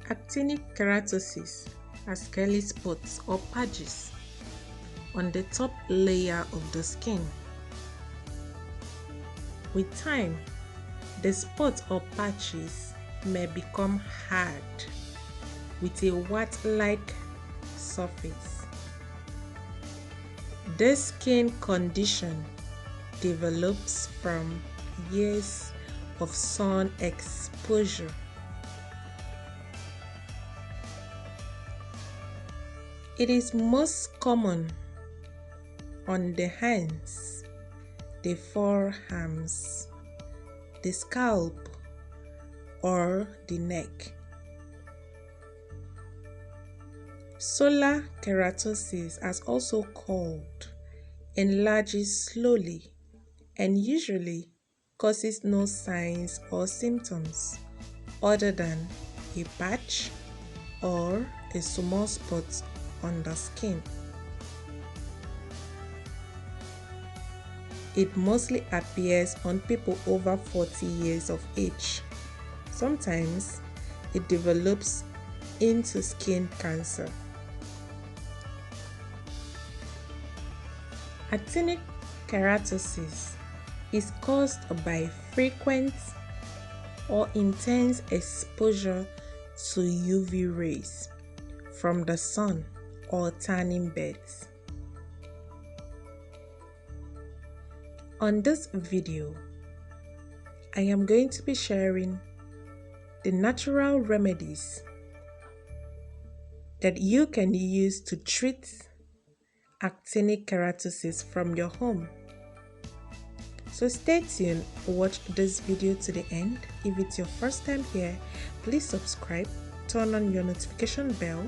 Actinic keratosis are scaly spots or patches on the top layer of the skin. With time, the spots or patches may become hard with a wax-like surface. This skin condition develops from years of sun exposure. It is most common on the hands, the forearms, the scalp, or the neck. Solar keratosis, as also called, enlarges slowly and usually causes no signs or symptoms other than a patch or a small spot on the skin. It mostly appears on people over 40 years of age. Sometimes it develops into skin cancer. Actinic keratosis is caused by frequent or intense exposure to UV rays from the sun or tanning beds. On this video, I am going to be sharing the natural remedies that you can use to treat actinic keratosis from your home. So stay tuned, watch this video to the end. If it's your first time here, please subscribe, turn on your notification bell,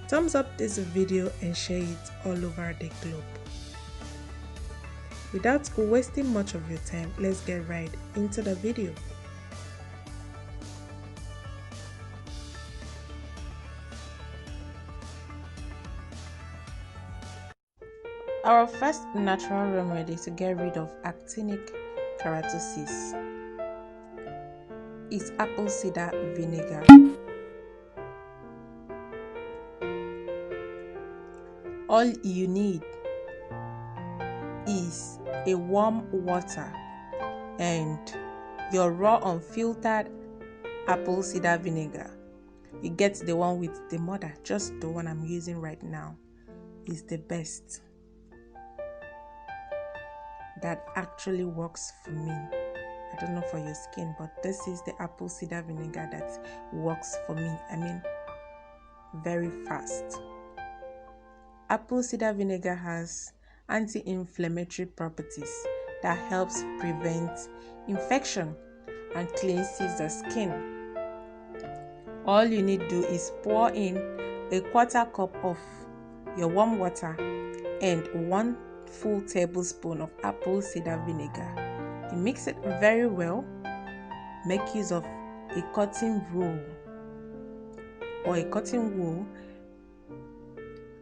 thumbs up this video and share it all over the globe. Without wasting much of your time, let's get right into the video. Our first natural remedy to get rid of actinic keratosis is apple cider vinegar. All you need is a warm water and your raw unfiltered apple cider vinegar. You get the one with the mother, just the one I'm using right now is the best. That actually works for me. I don't know for your skin, but this is the apple cider vinegar that works for me. I mean, very fast. Apple cider vinegar has anti-inflammatory properties that helps prevent infection and cleanses the skin. All you need to do is pour in a quarter cup of your warm water and 1 full tablespoon of apple cider vinegar. You mix it very well. Make use of a cotton roll or a cotton wool.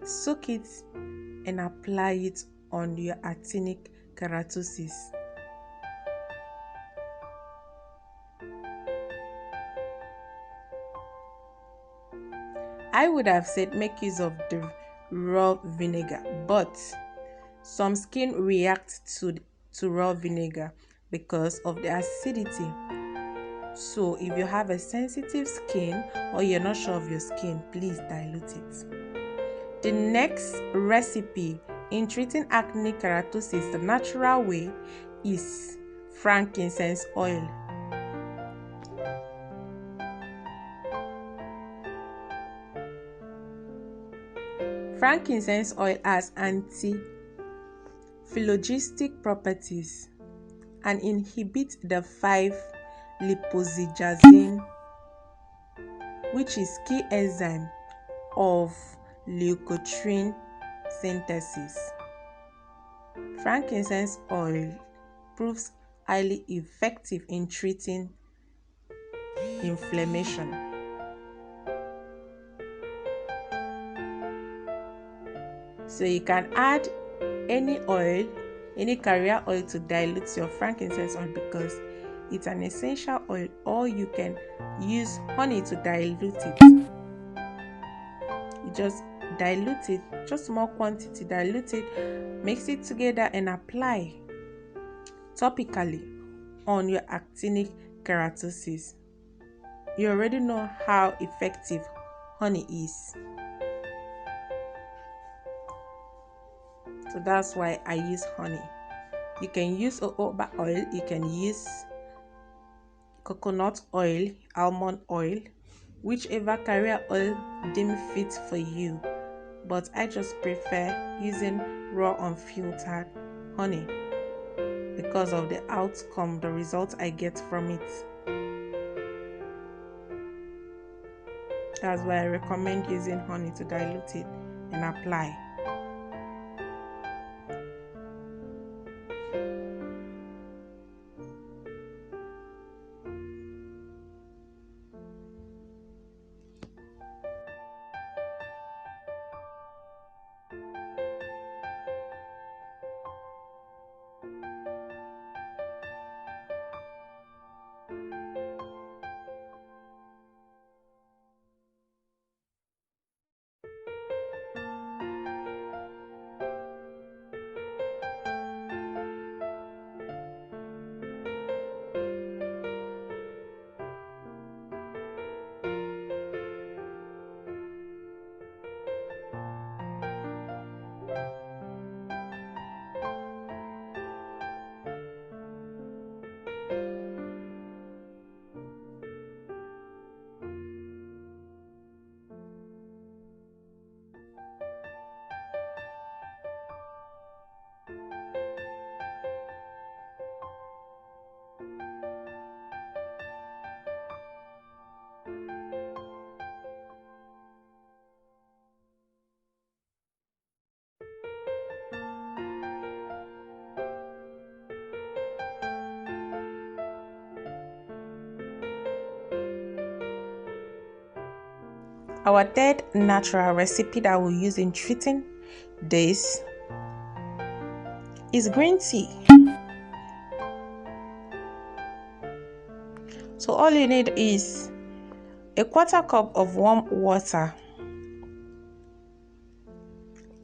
Soak it and apply it on your actinic keratosis. I would have said make use of the raw vinegar, but some skin react to raw vinegar because of the acidity. So if you have a sensitive skin or you're not sure of your skin, please dilute it. The next recipe in treating actinic keratosis the natural way is frankincense oil. Frankincense oil has anti-phlogistic properties and inhibits the 5-lipoxygenase, which is key enzyme of leukotriene synthesis. Frankincense oil proves highly effective in treating inflammation. So you can add any oil, any carrier oil to dilute your frankincense oil because it's an essential oil, or you can use honey to dilute it. You just dilute it, just small quantity, dilute it, mix it together and apply topically on your actinic keratosis. You already know how effective honey is. So that's why I use honey. You can use jojoba oil, you can use coconut oil, almond oil, whichever carrier oil deem fit for you. But I just prefer using raw unfiltered honey because of the outcome, the result I get from it. That's why I recommend using honey to dilute it and apply. Our third natural recipe that we'll use in treating this is green tea. So all you need is a 1/4 cup of warm water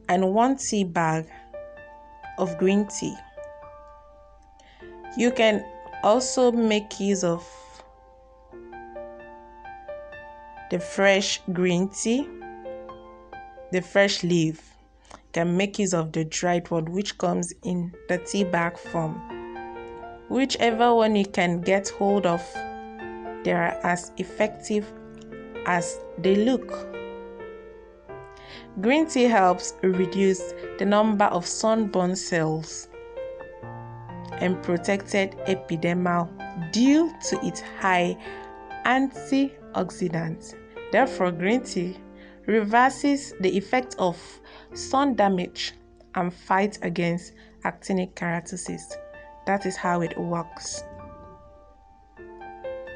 and 1 tea bag of green tea. You can also make use of the fresh green tea, the fresh leaf. You can make use of the dried one which comes in the tea bag form. Whichever one you can get hold of, they are as effective as they look. Green tea helps reduce the number of sunburn cells and protected epidermal due to its high antioxidants. Therefore, green tea reverses the effect of sun damage and fights against actinic keratosis. That is how it works.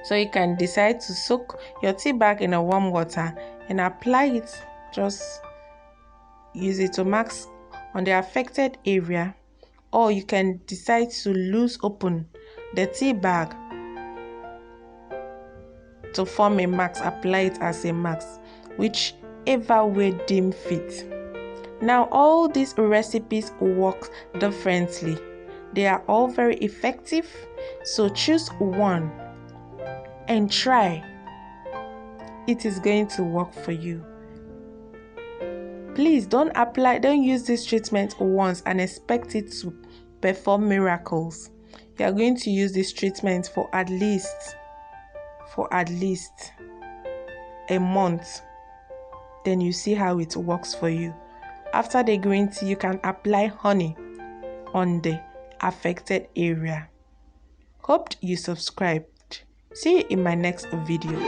So you can decide to soak your tea bag in a warm water and apply it. Just use it to mask on the affected area, or you can decide to loose open the tea bag to form a mask, apply it as a mask, whichever way deem fit. Now all these recipes work differently. They are all very effective, so choose one and try. It is going to work for you. Please don't use this treatment once and expect it to perform miracles. You are going to use this treatment for at least a month. Then you see how it works for you. After the green tea, you can apply honey on the affected area. Hope you subscribed. See you in my next video.